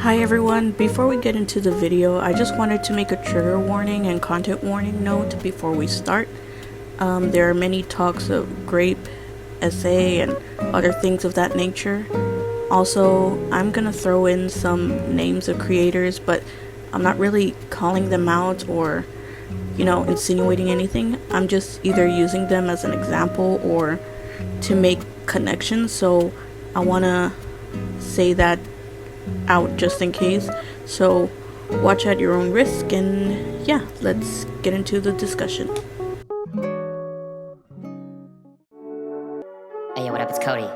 Hi everyone, before we get into the video, I just wanted to make a trigger warning and content warning note before we start. There are many talks of gRape, SA, and other things of that nature. Also, I'm gonna throw in some names of creators, but I'm not really calling them out or, insinuating anything. I'm just either using them as an example or to make connections, so I wanna say that out just in case. So watch at your own risk, and yeah, let's get into the discussion. Hey, what up, it's Cody.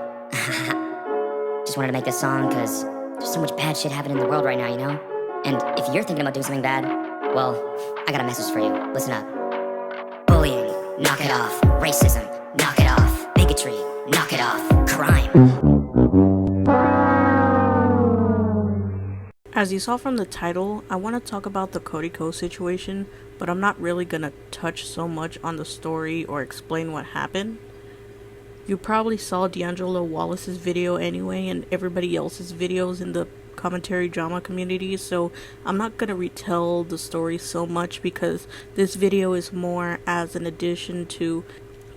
Just wanted to make this song because there's so much bad shit happening in the world right now, you know? And if you're thinking about doing something bad, well, I got a message for you. Listen up. Bullying, knock it off. Racism, knock it off. Bigotry, knock it off. Crime. As you saw from the title, I want to talk about the Cody Ko situation, but I'm not really gonna touch so much on the story or explain what happened. You probably saw D'Angelo Wallace's video anyway, and everybody else's videos in the commentary drama community, so I'm not gonna retell the story so much because this video is more as an addition to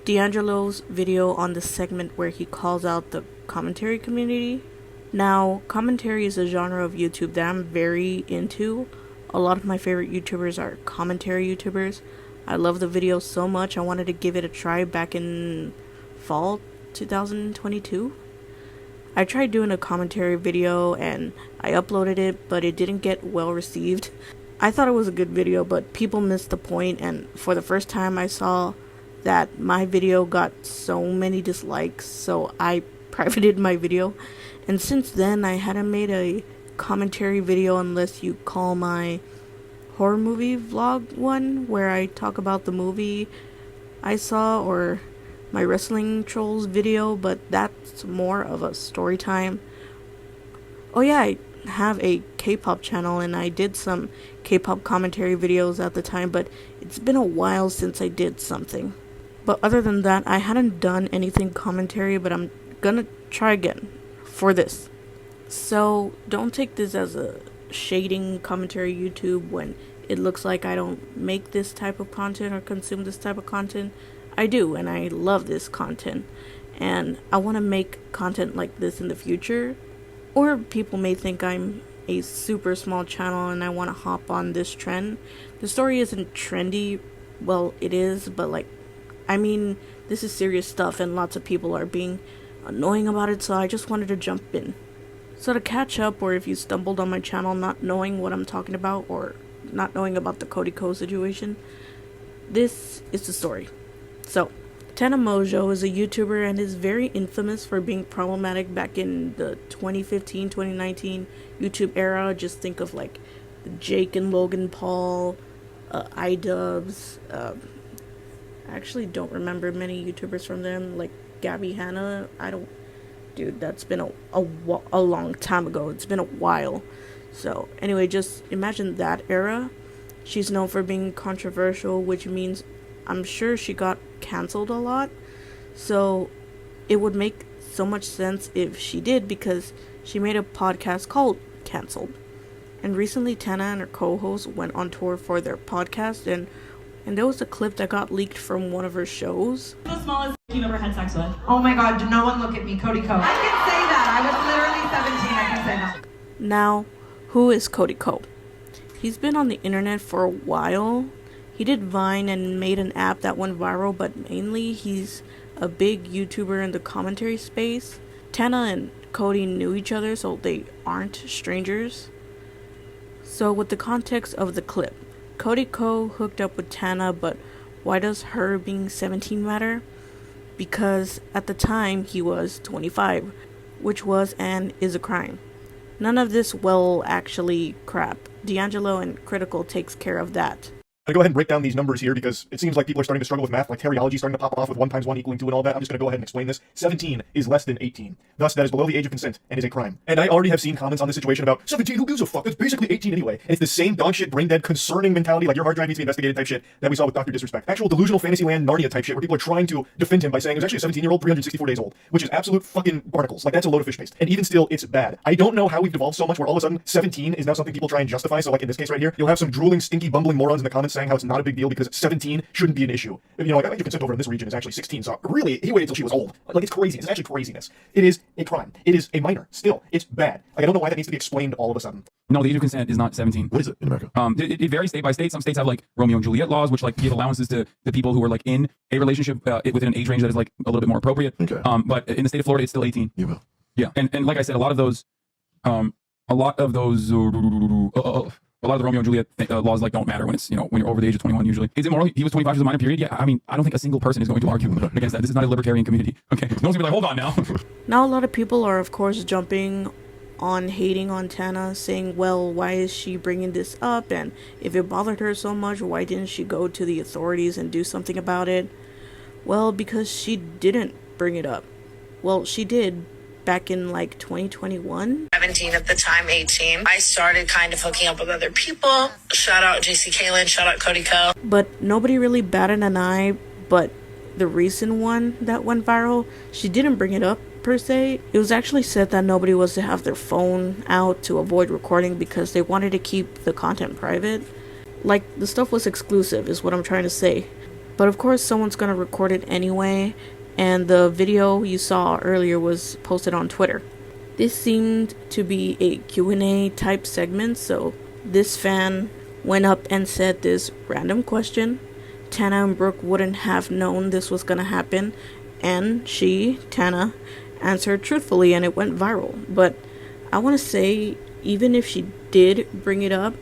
D'Angelo's video on the segment where he calls out the commentary community. Now, commentary is a genre of YouTube that I'm very into. A lot of my favorite YouTubers are commentary YouTubers. I love the video so much, I wanted to give it a try back in fall 2022. I tried doing a commentary video and I uploaded it, but it didn't get well received. I thought it was a good video, but people missed the point, and for the first time I saw that my video got so many dislikes, so I privated my video. And since then, I hadn't made a commentary video unless you call my horror movie vlog one, where I talk about the movie I saw, or my wrestling trolls video, but that's more of a story time. Oh yeah, I have a K-pop channel and I did some K-pop commentary videos at the time, but it's been a while since I did something. But other than that, I hadn't done anything commentary, but I'm gonna try again for this. So don't take this as a shading commentary YouTube when it looks like I don't make this type of content or consume this type of content. I do, and I love this content, and I want to make content like this in the future. Or people may think I'm a super small channel and I want to hop on this trend. The story isn't trendy. Well, it is, but this is serious stuff and lots of people are being annoying about it, so I just wanted to jump in. So to catch up, or if you stumbled on my channel not knowing what I'm talking about or not knowing about the Cody Ko situation, this is the story. So, Tana Mojo is a YouTuber and is very infamous for being problematic back in the 2015-2019 YouTube era. Just think of like the Jake and Logan Paul, iDubbbz. I actually don't remember many YouTubers from them, like Gabby Hanna. Dude, that's been a long time ago. It's been a while. So anyway, just imagine that era. She's known for being controversial, which means I'm sure she got canceled a lot. So it would make so much sense if she did, because she made a podcast called Cancelled. And recently Tana and her co-host went on tour for their podcast, and there was a clip that got leaked from one of her shows. The smallest you've ever had sex with? Oh my god, do no one look at me, Cody Ko. I can say that. I was literally 17, I can say that. Now, who is Cody Ko? He's been on the internet for a while. He did Vine and made an app that went viral, but mainly he's a big YouTuber in the commentary space. Tana and Cody knew each other, so they aren't strangers. So with the context of the clip, Cody Ko hooked up with Tana, but why does her being 17 matter? Because at the time he was 25, which was and is a crime. None of this actually crap. D'Angelo and Critical takes care of that. I'm going to go ahead and break down these numbers here because it seems like people are starting to struggle with math, like teriology starting to pop off with 1 times 1 equaling 2 and all that. I'm just going to go ahead and explain this. 17 is less than 18. Thus, that is below the age of consent and is a crime. And I already have seen comments on this situation about 17, who gives a fuck? That's basically 18 anyway. And it's the same dog shit, brain dead, concerning mentality, like your hard drive needs to be investigated type shit that we saw with Dr. Disrespect. Actual delusional Fantasyland Narnia type shit where people are trying to defend him by saying it was actually a 17-year-old, 364 days old, which is absolute fucking barnacles. Like, that's a load of fish paste. And even still, it's bad. I don't know how we've devolved so much where all of a sudden 17 is now something people try and justify. So like in this case right here, you'll have some drooling, stinky, bumbling morons in the comments saying how it's not a big deal because 17 shouldn't be an issue. You know, like, I think your consent over in this region is actually 16, so really, he waited until she was old. Like, it's crazy. It's actually craziness. It is a crime. It is a minor. Still, it's bad. Like, I don't know why that needs to be explained all of a sudden. No, the age of consent is not 17. What is it in America? It varies state by state. Some states have like Romeo and Juliet laws, which like give allowances to the people who are like in a relationship within an age range that is like a little bit more appropriate. Okay. But in the state of Florida, it's still 18. Yeah. Yeah, and like I said, a lot of those a lot of the Romeo and Juliet laws like don't matter when it's, you know, when you're over the age of 21 usually. Is it moral? He was 25 as a minor period? Yeah, I mean, I don't think a single person is going to argue against that. This is not a libertarian community. Okay, no one's gonna be like, hold on now. Now a lot of people are of course jumping on hating on Tana, saying, well, why is she bringing this up, and if it bothered her so much, why didn't she go to the authorities and do something about it? Well, because she didn't bring it up. Well, she did back in like 2021. 17 at the time, 18. I started kind of hooking up with other people. Shout out JC Kalen, shout out Cody Ko. But nobody really batted an eye, but the recent one that went viral, she didn't bring it up per se. It was actually said that nobody was to have their phone out to avoid recording because they wanted to keep the content private. Like, the stuff was exclusive is what I'm trying to say. But of course someone's gonna record it anyway, and the video you saw earlier was posted on Twitter. This seemed to be a Q&A type segment, so this fan went up and said this random question. Tana and Brooke wouldn't have known this was gonna happen, and she, Tana, answered truthfully and it went viral. But I want to say, even if she did bring it up,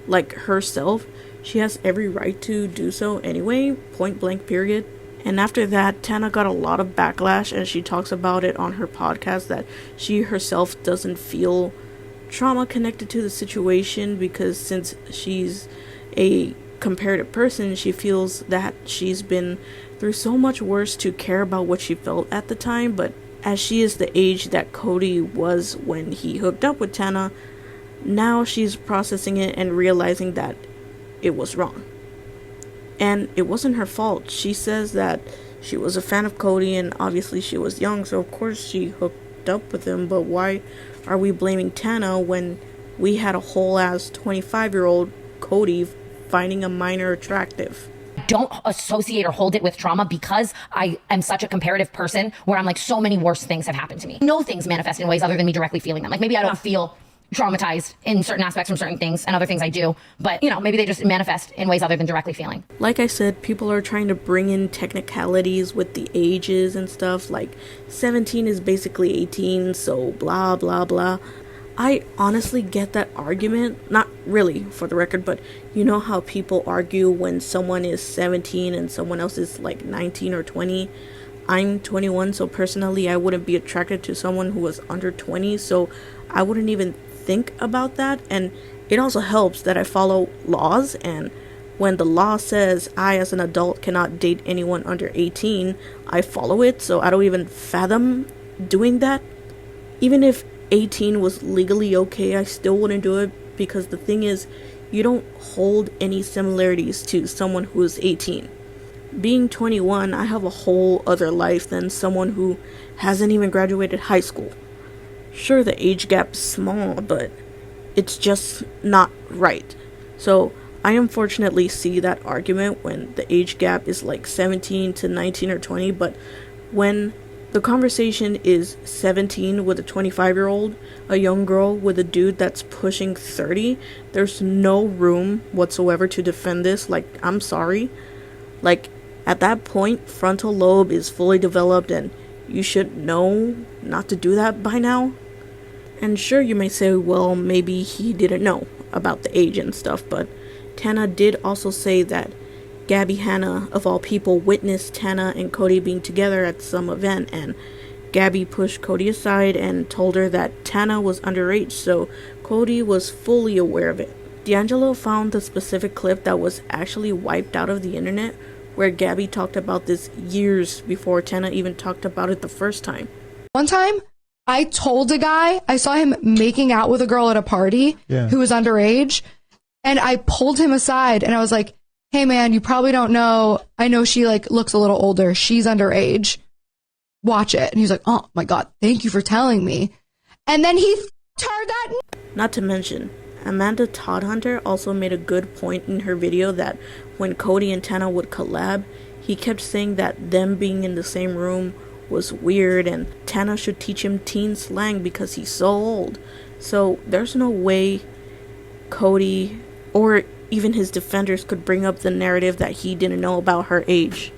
like herself, she has every right to do so anyway, point blank period. And after that, Tana got a lot of backlash, and she talks about it on her podcast that she herself doesn't feel trauma connected to the situation because since she's a comparative person, she feels that she's been through so much worse to care about what she felt at the time. But as she is the age that Cody was when he hooked up with Tana, now she's processing it and realizing that it was wrong. And it wasn't her fault. She says that she was a fan of Cody and obviously she was young, so of course she hooked up with him. But why are we blaming Tana when we had a whole ass 25-year-old Cody finding a minor attractive? Don't associate or hold it with trauma because I am such a comparative person where I'm like, so many worse things have happened to me. No things manifest in ways other than me directly feeling them. Like maybe I don't feel traumatized in certain aspects from certain things and other things I do, but you know, maybe they just manifest in ways other than directly feeling. Like I said, people are trying to bring in technicalities with the ages and stuff, like 17 is basically 18, so blah blah blah. I honestly get that argument, not really for the record, but you know how people argue when someone is 17 and someone else is like 19 or 20. I'm 21, so personally I wouldn't be attracted to someone who was under 20, so I wouldn't even think about that. And it also helps that I follow laws, and when the law says I as an adult cannot date anyone under 18, I follow it, so I don't even fathom doing that. Even if 18 was legally okay, I still wouldn't do it, because the thing is, you don't hold any similarities to someone who is 18. Being 21, I have a whole other life than someone who hasn't even graduated high school. Sure, the age gap's small, but it's just not right. So I unfortunately see that argument when the age gap is like 17 to 19 or 20, but when the conversation is 17 with a 25-year-old, a young girl with a dude that's pushing 30, there's no room whatsoever to defend this. Like, I'm sorry. Like, at that point, frontal lobe is fully developed and you should know not to do that by now. And sure, you may say, well, maybe he didn't know about the age and stuff, but Tana did also say that Gabby Hanna, of all people, witnessed Tana and Cody being together at some event, and Gabby pushed Cody aside and told her that Tana was underage, so Cody was fully aware of it. D'Angelo found the specific clip that was actually wiped out of the internet, where Gabby talked about this years before Tana even talked about it the first time. One time, I told a guy, I saw him making out with a girl at a party who was underage, and I pulled him aside and I was like, hey man, you probably don't know, I know she like looks a little older, she's underage, watch it. And he's like, oh my god, thank you for telling me. And then he turned that. Not to mention, Amanda Toddhunter also made a good point in her video that when Cody and Tana would collab, he kept saying that them being in the same room was weird and Tana should teach him teen slang because he's so old. So there's no way Cody or even his defenders could bring up the narrative that he didn't know about her age.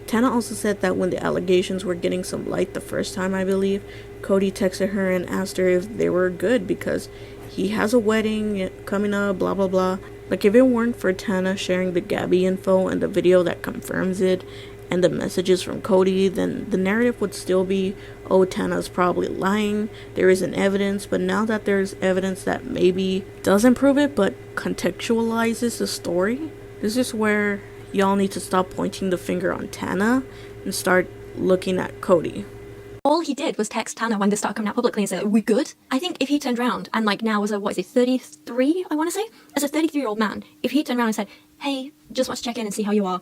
Tana also said that when the allegations were getting some light the first time, I believe, Cody texted her and asked her if they were good because he has a wedding coming up, blah blah blah. Like, if it weren't for Tana sharing the Gabby info and the video that confirms it and the messages from Cody, then the narrative would still be, oh, Tana's probably lying, there isn't evidence. But now that there's evidence that maybe doesn't prove it but contextualizes the story, this is where y'all need to stop pointing the finger on Tana and start looking at Cody. All he did was text Tana when they started coming out publicly and say, are we good? I think if he turned around and like now as a, 33, I want to say? As a 33-year-old man, if he turned around and said, hey, just want to check in and see how you are.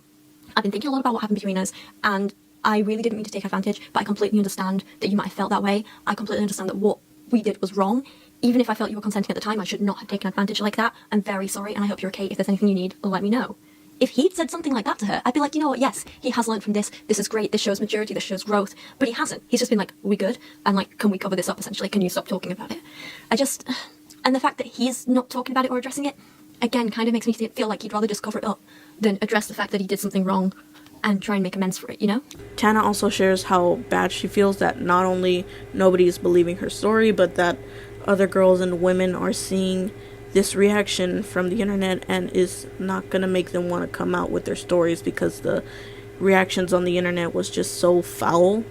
I've been thinking a lot about what happened between us and I really didn't mean to take advantage, but I completely understand that you might have felt that way. I completely understand that what we did was wrong. Even if I felt you were consenting at the time, I should not have taken advantage like that. I'm very sorry and I hope you're okay. If there's anything you need, let me know. If he'd said something like that to her, I'd be like, you know what, yes, he has learned from this, this is great, this shows maturity, this shows growth, but he hasn't. He's just been like, are we good? And like, can we cover this up essentially? Can you stop talking about it? And the fact that he's not talking about it or addressing it, again, kind of makes me feel like he'd rather just cover it up than address the fact that he did something wrong and try and make amends for it, you know? Tana also shares how bad she feels that not only nobody is believing her story, but that other girls and women are seeing this reaction from the internet and is not gonna make them want to come out with their stories because the reactions on the internet was just so foul.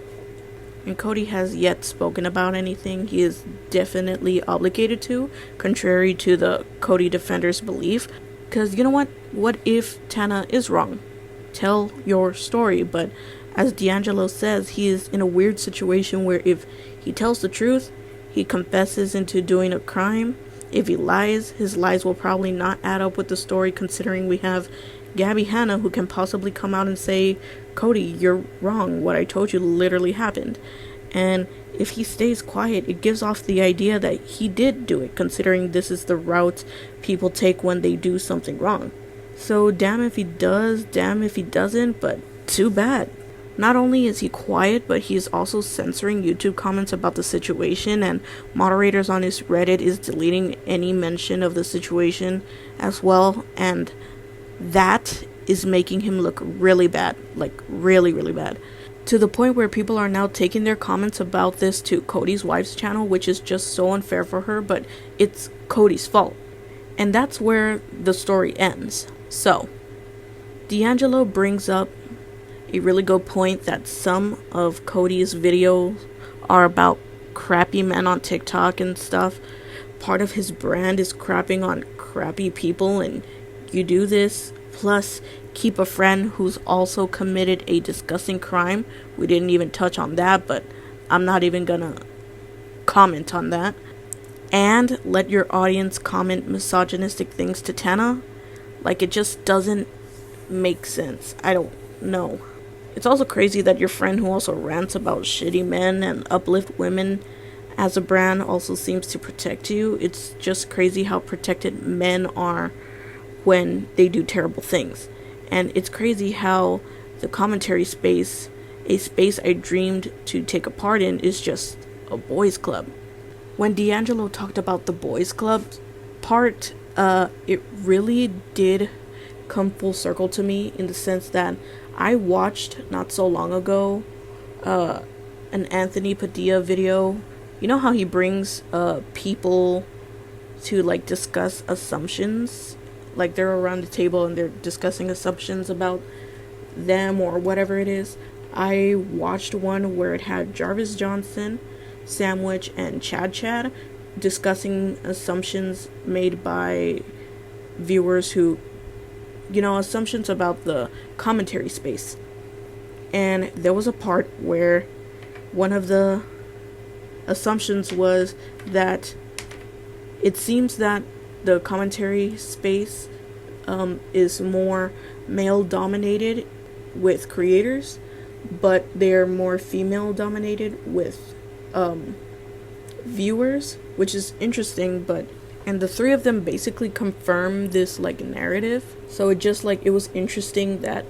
And Cody has yet spoken about anything. He is definitely obligated to, contrary to the Cody defenders' belief. Because you know what if Tana is wrong? Tell your story. But as D'Angelo says, he is in a weird situation where if he tells the truth, he confesses into doing a crime. If he lies, his lies will probably not add up with the story, considering we have Gabby Hanna who can possibly come out and say, Cody, you're wrong, what I told you literally happened. And if he stays quiet, it gives off the idea that he did do it, considering this is the route people take when they do something wrong. So damn if he does, damn if he doesn't, but too bad. Not only is he quiet, but he is also censoring YouTube comments about the situation, and moderators on his Reddit is deleting any mention of the situation as well, and that is making him look really bad, like really, really bad. To the point where people are now taking their comments about this to Cody's wife's channel, which is just so unfair for her, but it's Cody's fault. And that's where the story ends. So, D'Angelo brings up a really good point that some of Cody's videos are about crappy men on TikTok and stuff. Part of his brand is crapping on crappy people, and you do this, plus keep a friend who's also committed a disgusting crime. We didn't even touch on that, but I'm not even gonna comment on that. And let your audience comment misogynistic things to Tana. Like, it just doesn't make sense. I don't know. It's also crazy that your friend who also rants about shitty men and uplift women as a brand also seems to protect you. It's just crazy how protected men are when they do terrible things. And it's crazy how the commentary space, a space I dreamed to take a part in, is just a boys club. When D'Angelo talked about the boys club part, it really did come full circle to me, in the sense that I watched not so long ago an Anthony Padilla video. You know how he brings people to like discuss assumptions, like they're around the table and they're discussing assumptions about them or whatever it is. I watched one where it had Jarvis Johnson, Samwitch, and Chad discussing assumptions made by viewers who, assumptions about the commentary space. And there was a part where one of the assumptions was that it seems that the commentary space is more male dominated with creators, but they're more female dominated with viewers, which is interesting. And the three of them basically confirm this like narrative. So it was interesting that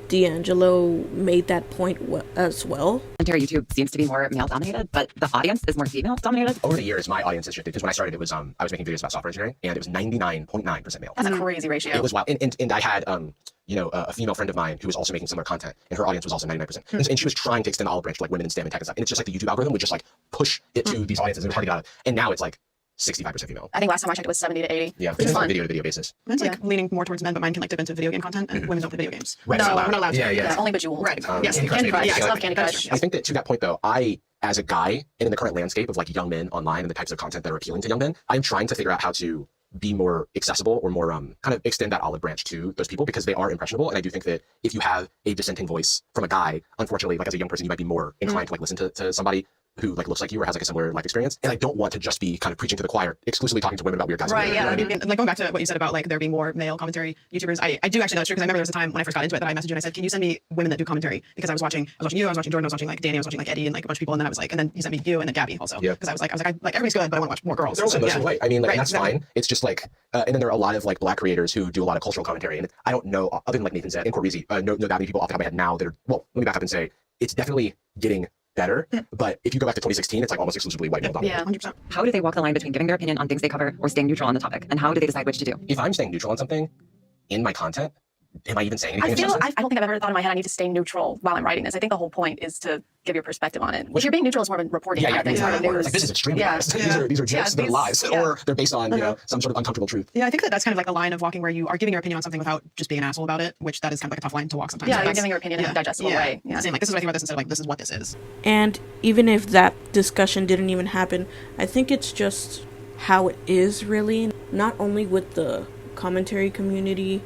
D'Angelo made that point as well. YouTube seems to be more male dominated, but the audience is more female dominated. Over the years, my audience has shifted because when I started, it was I was making videos about software engineering, and it was 99.9% male. That's a crazy ratio. It was wild, and I had a female friend of mine who was also making similar content, and her audience was also 99%. And she was trying to extend the olive branch to like women in STEM and tech and stuff. And it's just like the YouTube algorithm would just like push it to these audiences, and it was hard to get out of. And now it's like 65% female. I think last time I checked it was 70 to 80. Yeah, it's on a video to video basis. Mine's like leaning more towards men, but mine can like dip into video game content, and women don't play video games. Right, no, we're not allowed to. Yeah. Only Bejeweled. Right. Yes, Candy Crush. Yeah, I love Candy Crush. I think that to that point though, I, as a guy, and in the current landscape of like young men online and the types of content that are appealing to young men, I'm trying to figure out how to be more accessible or more kind of extend that olive branch to those people because they are impressionable. And I do think that if you have a dissenting voice from a guy, unfortunately, like as a young person, you might be more inclined to like listen to somebody who like looks like you or has like a similar life experience. And I don't want to just be kind of preaching to the choir, exclusively talking to women about weird guys. Right, yeah. You know what I mean? And like going back to what you said about like there being more male commentary YouTubers, I do actually know it's true because I remember there was a time when I first got into it that I messaged you and I said, can you send me women that do commentary? Because I was watching you, I was watching Jordan, I was watching like Danny, I was watching like Eddie and like a bunch of people, and then I was like, and then you sent me you and then Gabby also. Yeah. Because I was like everybody's good, but I want to watch more girls. They're also emotionally white. I mean, like, and that's fine. It's just like, and then there are a lot of like black creators who do a lot of cultural commentary, and I don't know, other than like Nathan Zed and Corbizi, know that many people off the top of my head now that are, well, let me back up and say, it's definitely getting better, but if you go back to 2016, it's like almost exclusively white male dominated. Yeah, 100%. How do they walk the line between giving their opinion on things they cover or staying neutral on the topic? And how do they decide which to do? If I'm staying neutral on something in my content, am I even saying anything? I don't think I've ever thought in my head I need to stay neutral while I'm writing this. I think the whole point is to give your perspective on it. If you're being neutral, it's more of a reporting kind of thing. Like, this is extremely biased. These are jokes, they're lies, or they're based on some sort of uncomfortable truth. Yeah, I think that's kind of like a line of walking where you are giving your opinion on something without just being an asshole about it, which that is kind of like a tough line to walk sometimes. Yeah, you're giving your opinion in a digestible way. Yeah. Saying like, this is what I think about this instead of like, this is what this is. And even if that discussion didn't even happen, I think it's just how it is really. Not only with the commentary community,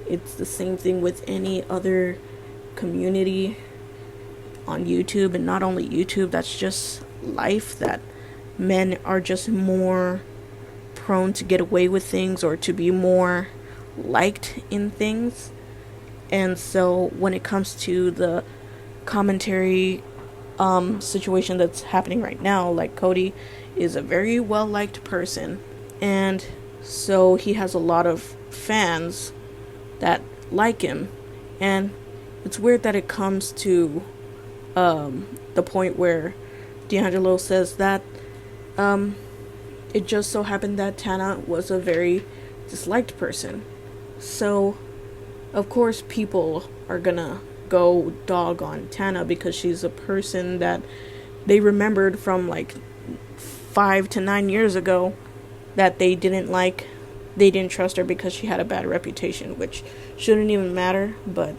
it's the same thing with any other community on YouTube, and not only YouTube, that's just life, that men are just more prone to get away with things or to be more liked in things. And so when it comes to the commentary situation that's happening right now, like Cody is a very well liked person, and so he has a lot of fans that like him. And it's weird that it comes to the point where D'Angelo says that it just so happened that Tana was a very disliked person. So of course people are gonna go dog on Tana because she's a person that they remembered from like 5 to 9 years ago that they didn't like. They didn't trust her because she had a bad reputation, which shouldn't even matter. But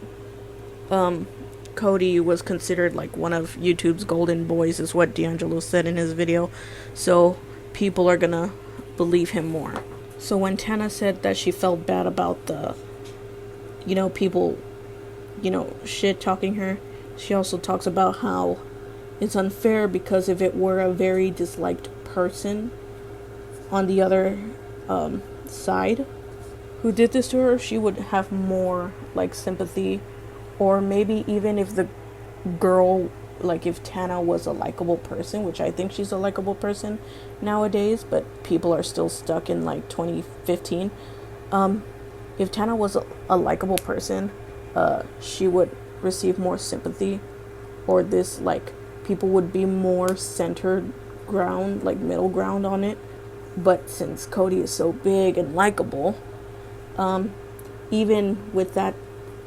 Cody was considered like one of YouTube's golden boys, is what D'Angelo said in his video. So people are gonna believe him more. So when Tana said that she felt bad about the, people, shit talking her, she also talks about how it's unfair because if it were a very disliked person on the other side who did this to her, she would have more like sympathy. Or maybe even if the girl, like if Tana was a likable person, which I think she's a likable person nowadays, but people are still stuck in like 2015. If Tana was a likable person, she would receive more sympathy, or this like people would be more centered ground, like middle ground on it. But since Cody is so big and likable, even with that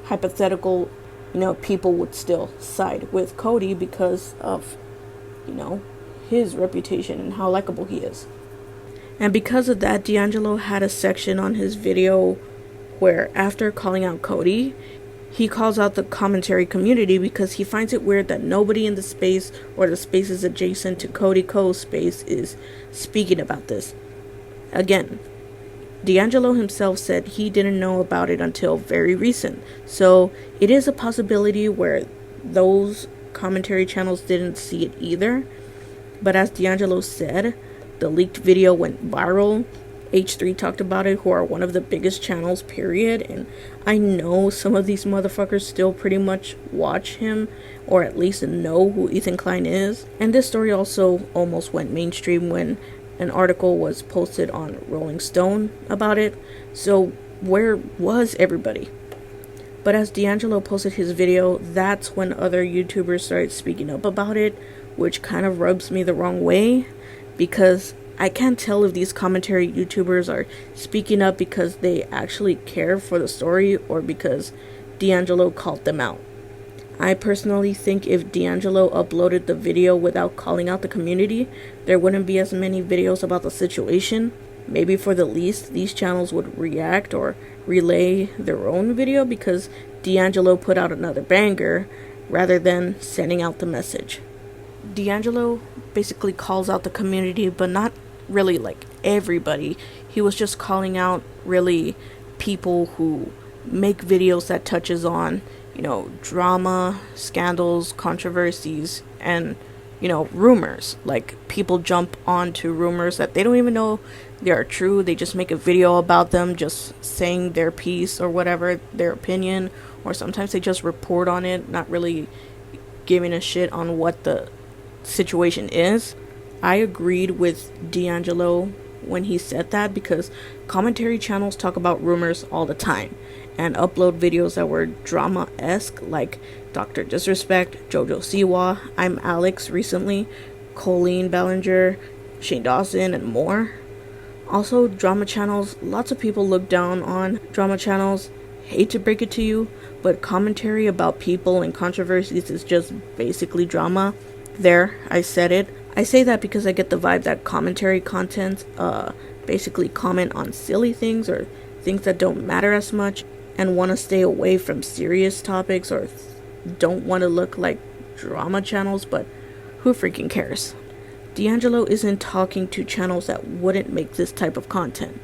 hypothetical, people would still side with Cody because of, his reputation and how likable he is. And because of that, D'Angelo had a section on his video where after calling out Cody, he calls out the commentary community because he finds it weird that nobody in the space or the spaces adjacent to Cody Ko's space is speaking about this. Again, D'Angelo himself said he didn't know about it until very recent, so it is a possibility where those commentary channels didn't see it either. But as D'Angelo said, the leaked video went viral. H3 talked about it, who are one of the biggest channels, period. And I know some of these motherfuckers still pretty much watch him, or at least know who Ethan Klein is. And this story also almost went mainstream when an article was posted on Rolling Stone about it. So where was everybody? But as D'Angelo posted his video, that's when other YouTubers started speaking up about it, which kind of rubs me the wrong way, because I can't tell if these commentary YouTubers are speaking up because they actually care for the story or because D'Angelo called them out. I personally think if D'Angelo uploaded the video without calling out the community, there wouldn't be as many videos about the situation. Maybe for the least, these channels would react or relay their own video because D'Angelo put out another banger rather than sending out the message. D'Angelo basically calls out the community, but not really like everybody. He was just calling out really people who make videos that touches on, drama, scandals, controversies, and, rumors. Like, people jump onto rumors that they don't even know they are true. They just make a video about them, just saying their piece or whatever, their opinion, or sometimes they just report on it, not really giving a shit on what the situation is. I agreed with D'Angelo when he said that because commentary channels talk about rumors all the time and upload videos that were drama-esque, like Dr. Disrespect, Jojo Siwa, I'm Alex recently, Colleen Ballinger, Shane Dawson, and more. Also, drama channels, lots of people look down on drama channels. Hate to break it to you, but commentary about people and controversies is just basically drama. There, I said it. I say that because I get the vibe that commentary content basically comment on silly things or things that don't matter as much and want to stay away from serious topics or don't want to look like drama channels, but who freaking cares? D'Angelo isn't talking to channels that wouldn't make this type of content.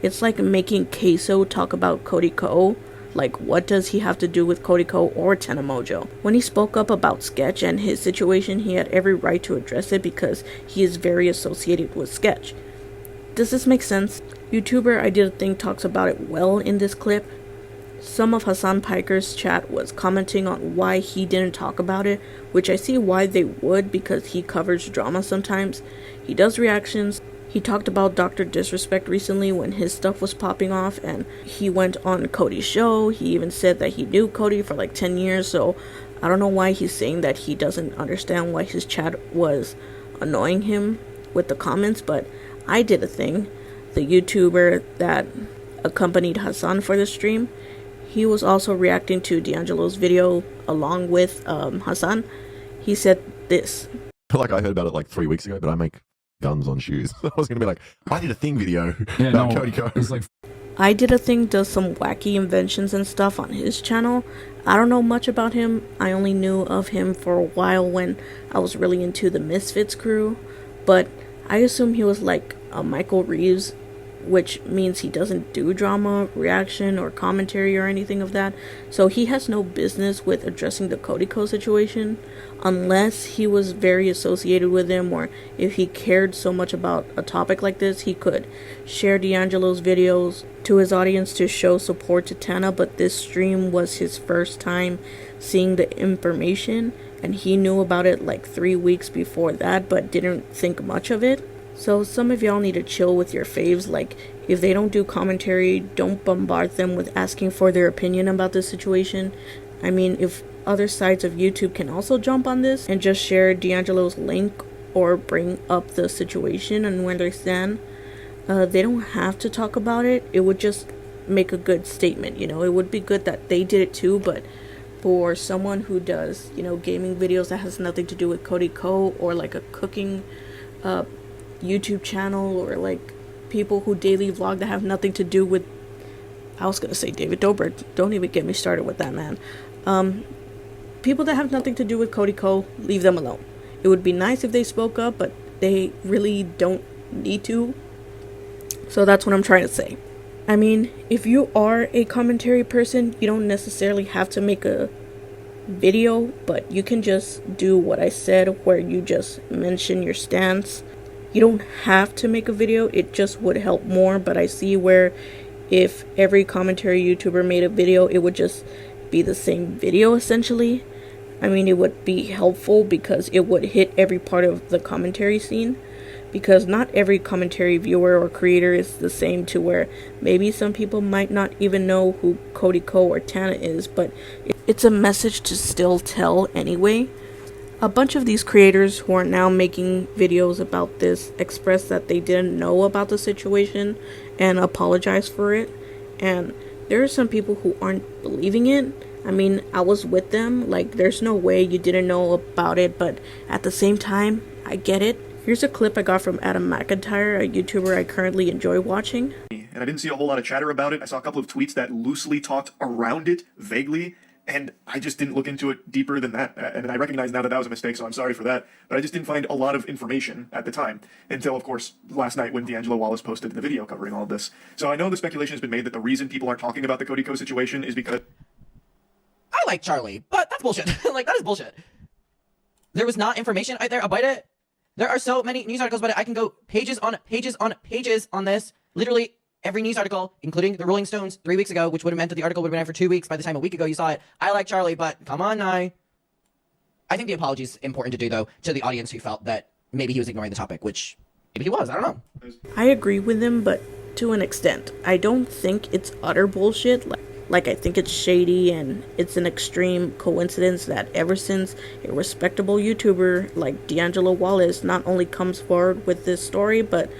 It's like making Queso talk about Cody Ko. Like, what does he have to do with Cody Ko or Tena Mojo? When he spoke up about Sketch and his situation, he had every right to address it because he is very associated with Sketch. Does this make sense? YouTuber I Did a Thing talks about it well in this clip. Some of Hassan Piker's chat was commenting on why he didn't talk about it, which I see why they would because he covers drama sometimes. He does reactions. He talked about Dr. Disrespect recently when his stuff was popping off, and he went on Cody's show. He even said that he knew Cody for like 10 years, so I don't know why he's saying that he doesn't understand why his chat was annoying him with the comments, but I Did a Thing, the YouTuber that accompanied Hassan for the stream, he was also reacting to D'Angelo's video along with Hassan. He said this. Like, I heard about it like 3 weeks ago, but I make guns on shoes. I was going to be like, I Did a Thing video about Cody Ko. I Did a Thing does some wacky inventions and stuff on his channel. I don't know much about him. I only knew of him for a while when I was really into the Misfits crew, but I assume he was like a Michael Reeves, which means he doesn't do drama, reaction, or commentary or anything of that. So he has no business with addressing the Cody Ko situation unless he was very associated with him, or if he cared so much about a topic like this, he could share D'Angelo's videos to his audience to show support to Tana. But this stream was his first time seeing the information, and he knew about it like 3 weeks before that, but didn't think much of it. So some of y'all need to chill with your faves. Like, if they don't do commentary, don't bombard them with asking for their opinion about the situation. I mean, if other sides of YouTube can also jump on this and just share D'Angelo's link or bring up the situation and where they stand, they don't have to talk about it. It would just make a good statement, It would be good that they did it too, but for someone who does, gaming videos that has nothing to do with Cody Ko, or like a cooking YouTube channel, or like people who daily vlog that have nothing to do with, I was gonna say David Dobrik, don't even get me started with that man. People that have nothing to do with Cody Ko, leave them alone. It would be nice if they spoke up, but they really don't need to. So that's what I'm trying to say. I mean, if you are a commentary person, you don't necessarily have to make a video, but you can just do what I said, where you just mention your stance. You don't have to make a video, it just would help more. But I see where if every commentary YouTuber made a video, it would just be the same video essentially. I mean, it would be helpful because it would hit every part of the commentary scene, because not every commentary viewer or creator is the same, to where maybe some people might not even know who Cody Ko or Tana is, but it's a message to still tell anyway. A bunch of these creators who are now making videos about this expressed that they didn't know about the situation and apologize for it. And there are some people who aren't believing it. I mean, I was with them. Like, there's no way you didn't know about it, but at the same time, I get it. Here's a clip I got from Adam McIntyre, a YouTuber I currently enjoy watching. And I didn't see a whole lot of chatter about it. I saw a couple of tweets that loosely talked around it, vaguely, and I just didn't look into it deeper than that. And I recognize now that that was a mistake, so I'm sorry for that. But I just didn't find a lot of information at the time, until, of course, last night when D'Angelo Wallace posted the video covering all of this. So I know the speculation has been made that the reason people aren't talking about the Cody Ko situation is because... I like Charlie, but that's bullshit. Like, that is bullshit. There was not information out there about it. There are so many news articles about it. I can go pages on pages on pages on this. Literally every news article, including the Rolling Stones 3 weeks ago, which would have meant that the article would have been out for 2 weeks by the time a week ago you saw it. I like Charlie, but come on now. I think the apology is important to do, though, to the audience who felt that maybe he was ignoring the topic, which maybe he was. I don't know. I agree with him, but to an extent. I don't think it's utter bullshit. Like, I think it's shady, and it's an extreme coincidence that ever since a respectable YouTuber like D'Angelo Wallace not only comes forward with this story, but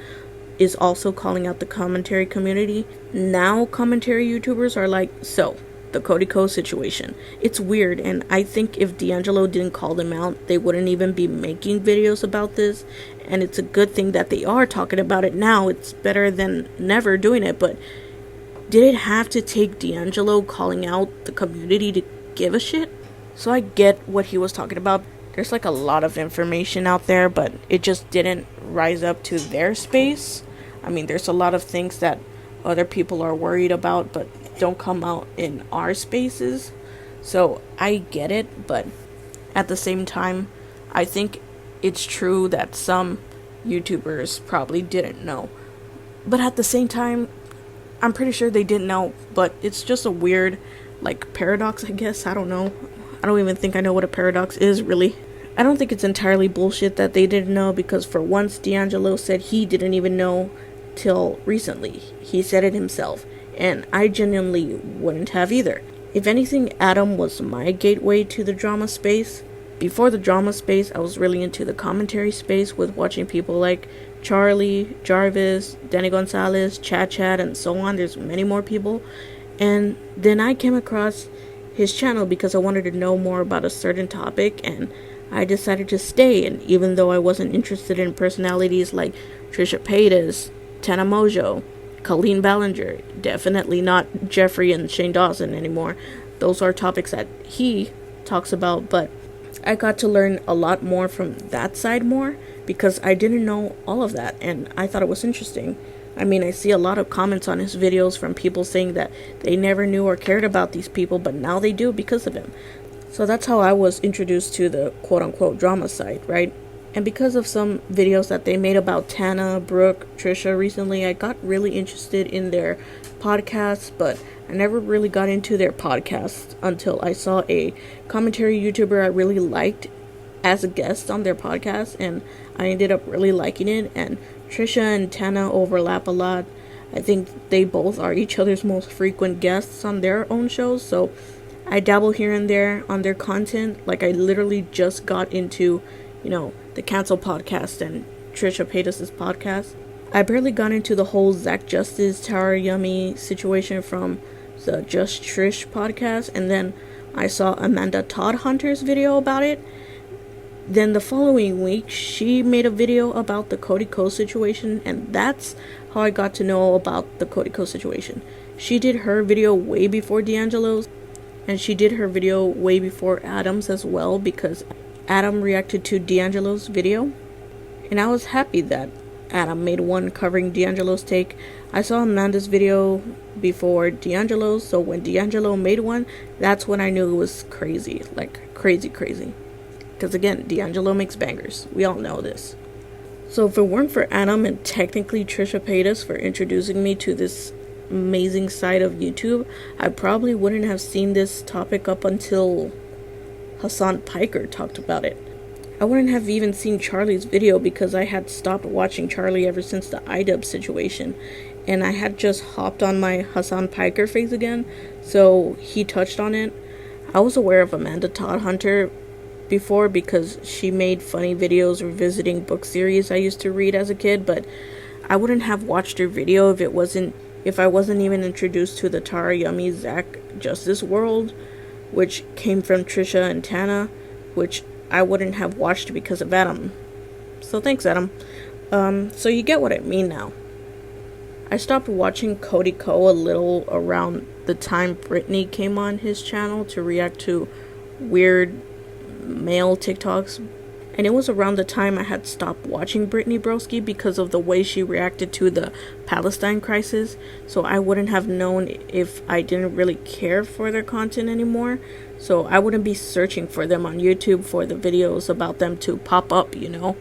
is also calling out the commentary community, now commentary YouTubers are like, so, the Cody Ko situation. It's weird, and I think if D'Angelo didn't call them out, they wouldn't even be making videos about this, and it's a good thing that they are talking about it now. It's better than never doing it, but did it have to take D'Angelo calling out the community to give a shit? So I get what he was talking about. There's like a lot of information out there, but it just didn't rise up to their space. I mean, there's a lot of things that other people are worried about, but don't come out in our spaces. So I get it, but at the same time, I think it's true that some YouTubers probably didn't know. But at the same time, I'm pretty sure they didn't know, but it's just a weird, like, paradox, I guess. I don't know. I don't even think I know what a paradox is, really. I don't think it's entirely bullshit that they didn't know, because for once, D'Angelo said he didn't even know till recently. He said it himself, and I genuinely wouldn't have either. If anything, Adam was my gateway to the drama space. Before the drama space, I was really into the commentary space with watching people like Charlie, Jarvis, Danny Gonzalez, Chad, and so on. There's many more people. And then I came across his channel because I wanted to know more about a certain topic, and I decided to stay. And even though I wasn't interested in personalities like Trisha Paytas, Tana Mojo, Colleen Ballinger, definitely not Jeffrey and Shane Dawson anymore. Those are topics that he talks about, but I got to learn a lot more from that side more, because I didn't know all of that, and I thought it was interesting. I mean, I see a lot of comments on his videos from people saying that they never knew or cared about these people, but now they do because of him. So that's how I was introduced to the quote-unquote drama side, right? And because of some videos that they made about Tana, Brooke, Trisha recently, I got really interested in their podcasts, but I never really got into their podcasts until I saw a commentary YouTuber I really liked as a guest on their podcast, and I ended up really liking it. And Trisha and Tana overlap a lot. I think they both are each other's most frequent guests on their own shows, so I dabble here and there on their content. Like, I literally just got into, the Cancel podcast and Trisha Paytas' podcast. I barely got into the whole Zach Justice, Tara Yummy situation from the Just Trish podcast, and then I saw Amanda Todd Hunter's video about it. Then the following week, she made a video about the Cody Ko situation, and that's how I got to know about the Cody Ko situation. She did her video way before D'Angelo's, and she did her video way before Adam's as well, because Adam reacted to D'Angelo's video. And I was happy that Adam made one covering D'Angelo's take. I saw Amanda's video before D'Angelo's, so when D'Angelo made one, that's when I knew it was crazy. Like, crazy. Because again, D'Angelo makes bangers. We all know this. So if it weren't for Adam and technically Trisha Paytas for introducing me to this amazing side of YouTube, I probably wouldn't have seen this topic up until Hassan Piker talked about it. I wouldn't have even seen Charlie's video because I had stopped watching Charlie ever since the iDub situation, and I had just hopped on my Hassan Piker phase again, so he touched on it. I was aware of Amanda Todd Hunter before because she made funny videos revisiting book series I used to read as a kid, but I wouldn't have watched her video if I wasn't even introduced to the Tara Yummy Zach Justice world, which came from Trisha and Tana, which I wouldn't have watched because of Adam. So thanks, Adam. So you get what I mean now. I stopped watching Cody Ko a little around the time Brittany came on his channel to react to weird male TikToks, and it was around the time I had stopped watching Brittany Broski because of the way she reacted to the Palestine crisis, so I wouldn't have known if I didn't really care for their content anymore, so I wouldn't be searching for them on YouTube for the videos about them to pop up, you know?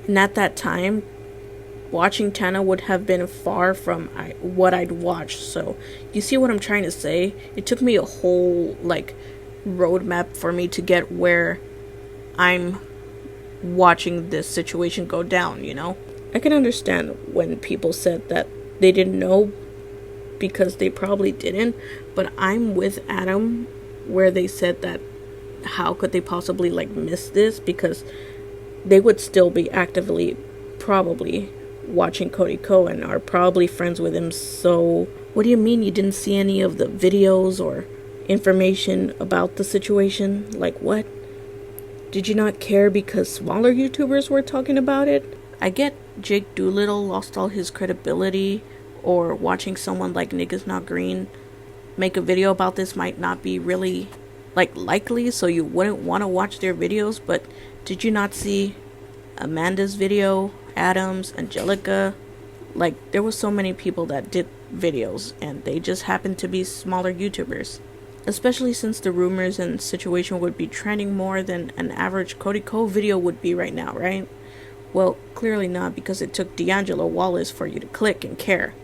And at that time, watching Tana would have been far from what I'd watched, so you see what I'm trying to say? It took me a whole, roadmap for me to get where I'm watching this situation go down, you know? I can understand when people said that they didn't know because they probably didn't, but I'm with Adam where they said that how could they possibly miss this, because they would still be actively probably watching Cody Ko and are probably friends with him. So what do you mean you didn't see any of the videos or information about the situation? Like, what? Did you not care because smaller YouTubers were talking about it? I get Jake Doolittle lost all his credibility, or watching someone like Niggas Not Green make a video about this might not be really likely, so you wouldn't want to watch their videos, but did you not see Amanda's video, Adam's, Angelica? There was so many people that did videos, and they just happened to be smaller YouTubers. Especially since the rumors and situation would be trending more than an average Cody Ko video would be right now, right? Well, clearly not, because it took D'Angelo Wallace for you to click and care.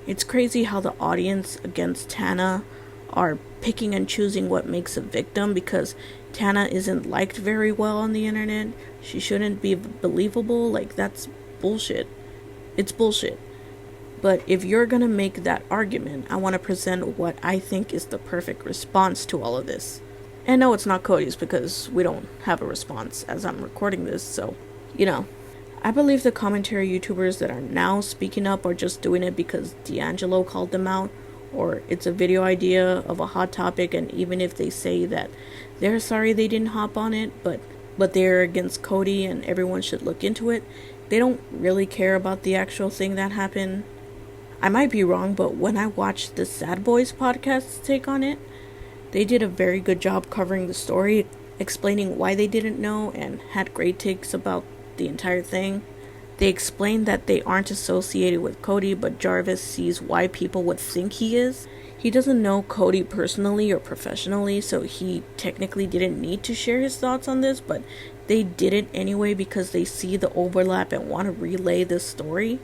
It's crazy how the audience against Tana are picking and choosing what makes a victim, because Tana isn't liked very well on the internet. She shouldn't be believable. That's bullshit. It's bullshit. But if you're gonna make that argument, I want to present what I think is the perfect response to all of this. And no, it's not Cody's, because we don't have a response as I'm recording this, so, I believe the commentary YouTubers that are now speaking up are just doing it because D'Angelo called them out, or it's a video idea of a hot topic, and even if they say that they're sorry they didn't hop on it, but they're against Cody and everyone should look into it, they don't really care about the actual thing that happened. I might be wrong, but when I watched the Sad Boys podcast's take on it, they did a very good job covering the story, explaining why they didn't know, and had great takes about the entire thing. They explained that they aren't associated with Cody, but Jarvis sees why people would think he is. He doesn't know Cody personally or professionally, so he technically didn't need to share his thoughts on this, but they did it anyway because they see the overlap and want to relay this story.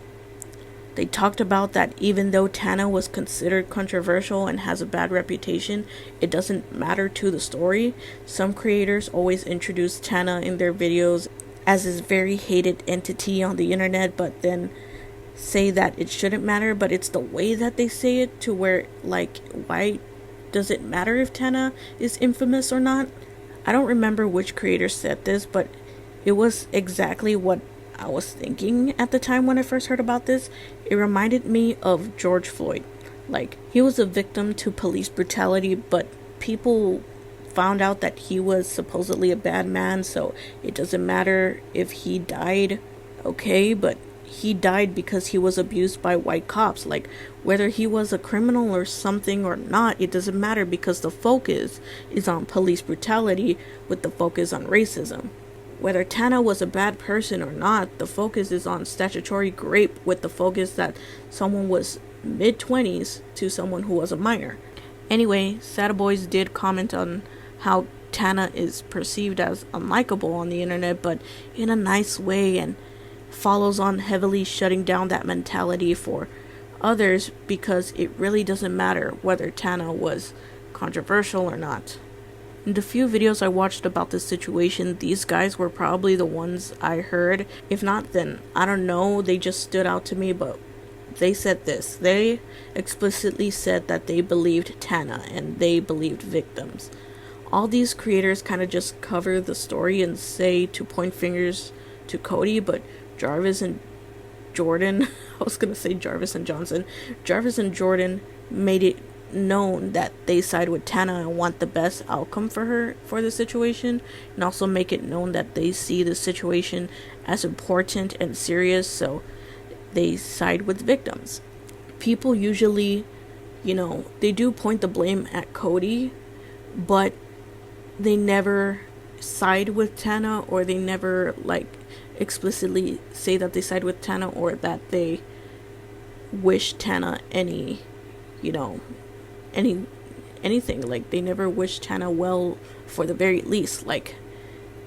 They talked about that even though Tana was considered controversial and has a bad reputation, it doesn't matter to the story. Some creators always introduce Tana in their videos as this very hated entity on the internet, but then say that it shouldn't matter, but it's the way that they say it to where, why does it matter if Tana is infamous or not? I don't remember which creator said this, but it was exactly what I was thinking at the time when I first heard about this. It reminded me of George Floyd. He was a victim to police brutality, but people found out that he was supposedly a bad man, so it doesn't matter if he died, okay, but he died because he was abused by white cops. Whether he was a criminal or something or not, it doesn't matter, because the focus is on police brutality with the focus on racism. Whether Tana was a bad person or not, the focus is on statutory gRape, with the focus that someone was mid-20s to someone who was a minor. Anyway, Sada Boys did comment on how Tana is perceived as unlikable on the internet, but in a nice way, and follows on heavily shutting down that mentality for others, because it really doesn't matter whether Tana was controversial or not. In the few videos I watched about this situation, these guys were probably the ones I heard. If not, then I don't know, they just stood out to me, but they said this. They explicitly said that they believed Tana and they believed victims. All these creators kind of just cover the story and say to point fingers to Cody, but Jarvis and Jordan, I was gonna say Jarvis and Johnson, Jarvis and Jordan made it known that they side with Tana and want the best outcome for her for the situation, and also make it known that they see the situation as important and serious, so they side with victims. People usually, they do point the blame at Cody, but they never side with Tana, or they never explicitly say that they side with Tana, or that they wish Tana anything. They never wish Tana well, for the very least.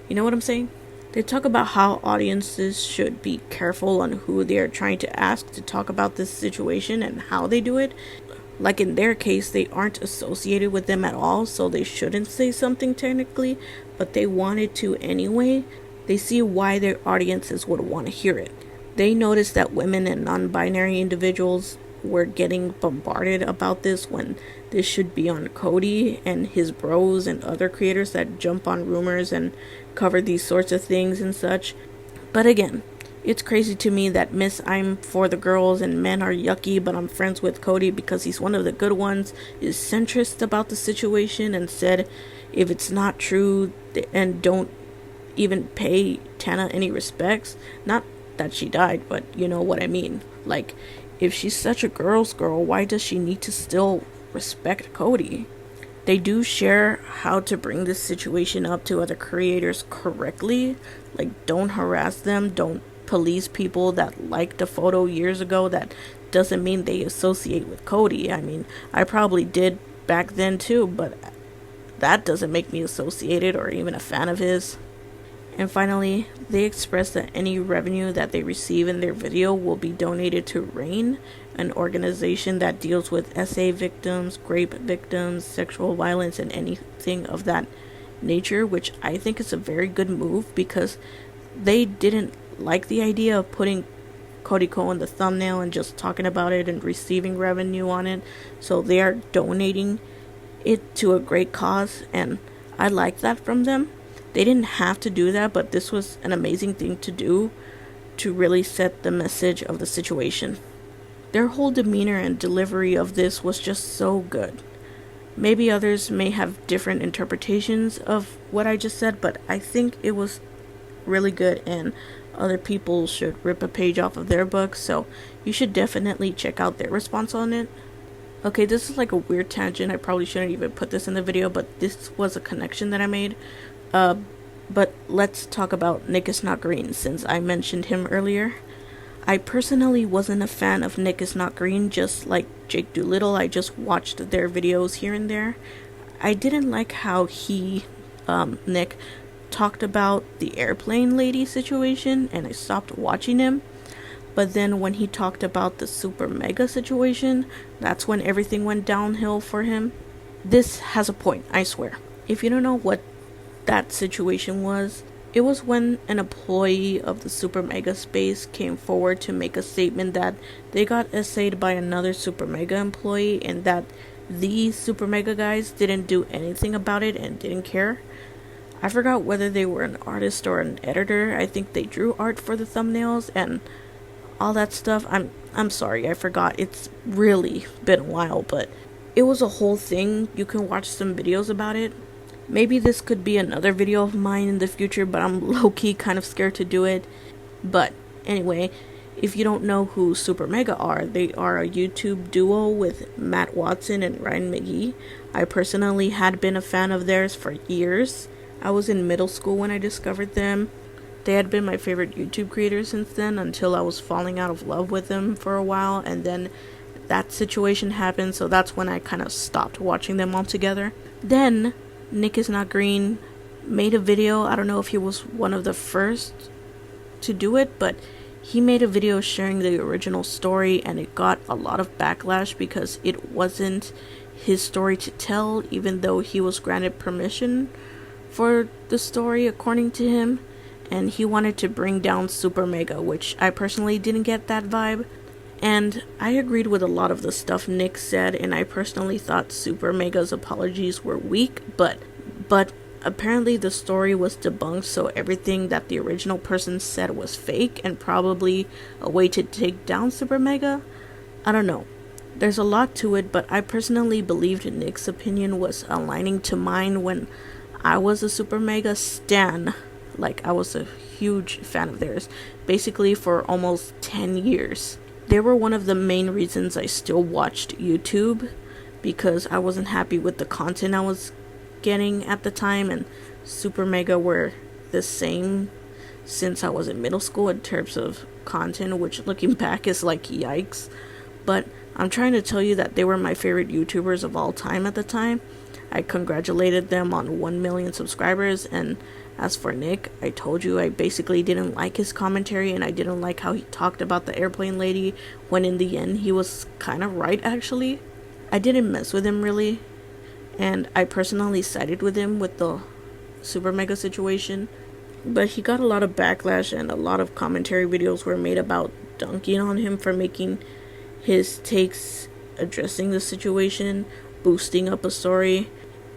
You know what I'm saying? They talk about how audiences should be careful on who they are trying to ask to talk about this situation and how they do it. In their case, they aren't associated with them at all, so they shouldn't say something technically, but they wanted to anyway. They see why their audiences would want to hear it. They notice that women and non-binary individuals were getting bombarded about this, when this should be on Cody and his bros and other creators that jump on rumors and cover these sorts of things and such. But again, it's crazy to me that Miss I'm for the girls and men are yucky, but I'm friends with Cody because he's one of the good ones, is centrist about the situation and said if it's not true, and don't even pay Tana any respects. Not that she died, but you know what I mean. If she's such a girl's girl, why does she need to still respect Cody? They do share how to bring this situation up to other creators correctly. Don't harass them, don't police people that liked a photo years ago. That doesn't mean they associate with Cody. I mean, I probably did back then too, but that doesn't make me associated or even a fan of his. And finally, they express that any revenue that they receive in their video will be donated to RAIN, an organization that deals with SA victims, gRape victims, sexual violence, and anything of that nature, which I think is a very good move, because they didn't like the idea of putting Cody Ko in the thumbnail and just talking about it and receiving revenue on it. So they are donating it to a great cause, and I like that from them. They didn't have to do that, but this was an amazing thing to do to really set the message of the situation. Their whole demeanor and delivery of this was just so good. Maybe others may have different interpretations of what I just said, but I think it was really good, and other people should rip a page off of their book, so you should definitely check out their response on it. Okay, this is a weird tangent. I probably shouldn't even put this in the video, but this was a connection that I made. But let's talk about Nick is Not Green, since I mentioned him earlier. I personally wasn't a fan of Nick is Not Green, just like Jake Doolittle. I just watched their videos here and there. I didn't like how Nick, talked about the airplane lady situation, and I stopped watching him. But then when he talked about the super mega situation, that's when everything went downhill for him. This has a point, I swear. If you don't know what that situation was, it was when an employee of the super mega space came forward to make a statement that they got essayed by another super mega employee, and that these super mega guys didn't do anything about it and didn't care. I forgot whether they were an artist or an editor. I think they drew art for the thumbnails and all that stuff. I'm sorry, I forgot. It's really been a while, but it was a whole thing. You can watch some videos about it. Maybe this could be another video of mine in the future, but I'm low-key kind of scared to do it. But anyway, if you don't know who Super Mega are, they are a YouTube duo with Matt Watson and Ryan McGee. I personally had been a fan of theirs for years. I was in middle school when I discovered them. They had been my favorite YouTube creators since then, until I was falling out of love with them for a while, and then that situation happened, so that's when I kind of stopped watching them altogether. Then Nick is Not Green made a video. I don't know if he was one of the first to do it, but he made a video sharing the original story, and it got a lot of backlash because it wasn't his story to tell, even though he was granted permission for the story according to him, and he wanted to bring down Super Mega, which I personally didn't get that vibe. And I agreed with a lot of the stuff Nick said, and I personally thought Super Mega's apologies were weak, but apparently the story was debunked, so everything that the original person said was fake and probably a way to take down Super Mega. I don't know. There's a lot to it, but I personally believed Nick's opinion was aligning to mine when I was a Super Mega stan. Like, I was a huge fan of theirs, basically for almost 10 years. They were one of the main reasons I still watched YouTube, because I wasn't happy with the content I was getting at the time, and Super Mega were the same since I was in middle school in terms of content, which looking back is like yikes. But I'm trying to tell you that they were my favorite YouTubers of all time at the time. I congratulated them on 1 million subscribers, and as for Nick, I told you I basically didn't like his commentary, and I didn't like how he talked about the airplane lady, when in the end he was kind of right actually. I didn't mess with him really, and I personally sided with him with the Super Mega situation, but he got a lot of backlash, and a lot of commentary videos were made about dunking on him for making his takes addressing the situation, boosting up a story.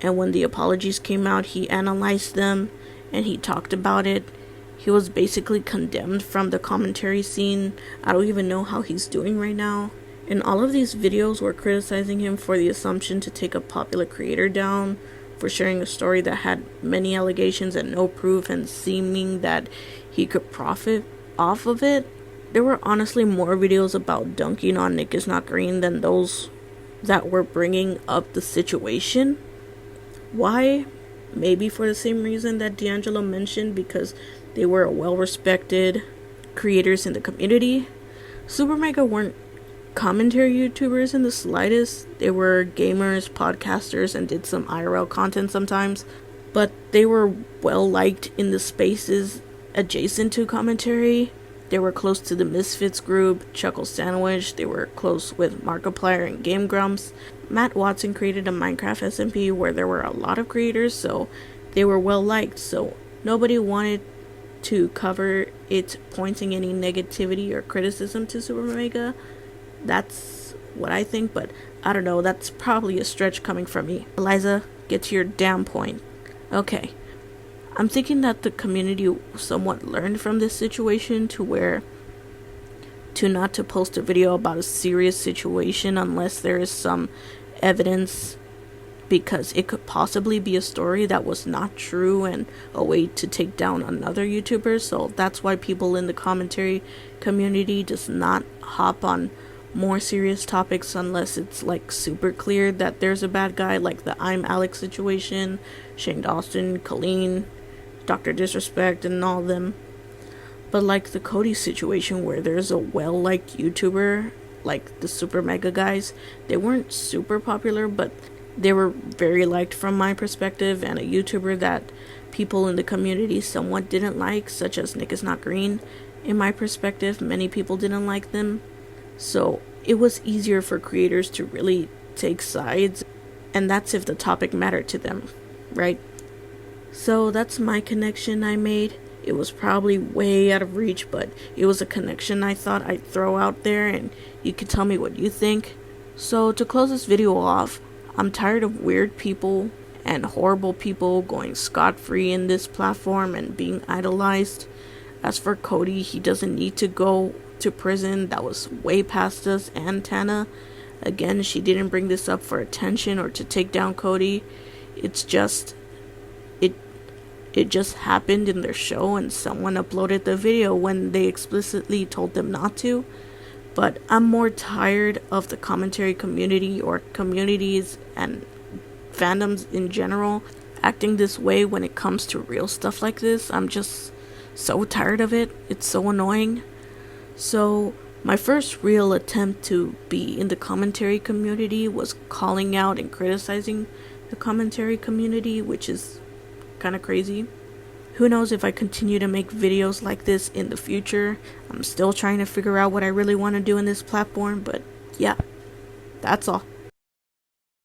And when the apologies came out, he analyzed them and he talked about it. He was basically condemned from the commentary scene. I don't even know how he's doing right now. And all of these videos were criticizing him for the assumption to take a popular creator down, for sharing a story that had many allegations and no proof, and seeming that he could profit off of it. There were honestly more videos about dunking on Nick is Not Green than those that were bringing up the situation. Why? Maybe for the same reason that D'Angelo mentioned, because they were well-respected creators in the community. Super Mega weren't commentary YouTubers in the slightest. They were gamers, podcasters, and did some IRL content sometimes. But they were well-liked in the spaces adjacent to commentary. They were close to the Misfits group, Chuckle Sandwich. They were close with Markiplier and Game Grumps. Matt Watson created a Minecraft SMP where there were a lot of creators, so they were well liked. So nobody wanted to cover it pointing any negativity or criticism to Super Mega. That's what I think, but I don't know. That's probably a stretch coming from me. Eliza, get to your damn point. Okay. I'm thinking that the community somewhat learned from this situation to not to post a video about a serious situation unless there is some evidence, because it could possibly be a story that was not true and a way to take down another YouTuber. So that's why people in the commentary community does not hop on more serious topics unless it's like super clear that there's a bad guy, like the I'm Alex situation, Shane Dawson, Colleen, Dr. Disrespect, and all of them. But like the Cody situation where there's a well-liked YouTuber, like the Super Mega guys, they weren't super popular, but they were very liked from my perspective, and a YouTuber that people in the community somewhat didn't like, such as Nick is Not Green. In my perspective, many people didn't like them, so it was easier for creators to really take sides, and that's if the topic mattered to them, right? So that's my connection I made. It was probably way out of reach, but it was a connection I thought I'd throw out there, and you could tell me what you think. So to close this video off, I'm tired of weird people and horrible people going scot-free in this platform and being idolized. As for Cody, he doesn't need to go to prison. That was way past us and Tana. Again, she didn't bring this up for attention or to take down Cody. It's just it just happened in their show, and someone uploaded the video when they explicitly told them not to. But I'm more tired of the commentary community, or communities and fandoms in general, acting this way when it comes to real stuff like this. I'm just so tired of it. It's so annoying. So my first real attempt to be in the commentary community was calling out and criticizing the commentary community, which is kind of crazy. Who knows if I continue to make videos like this in the future. I'm still trying to figure out what I really want to do in this platform, but yeah, that's all.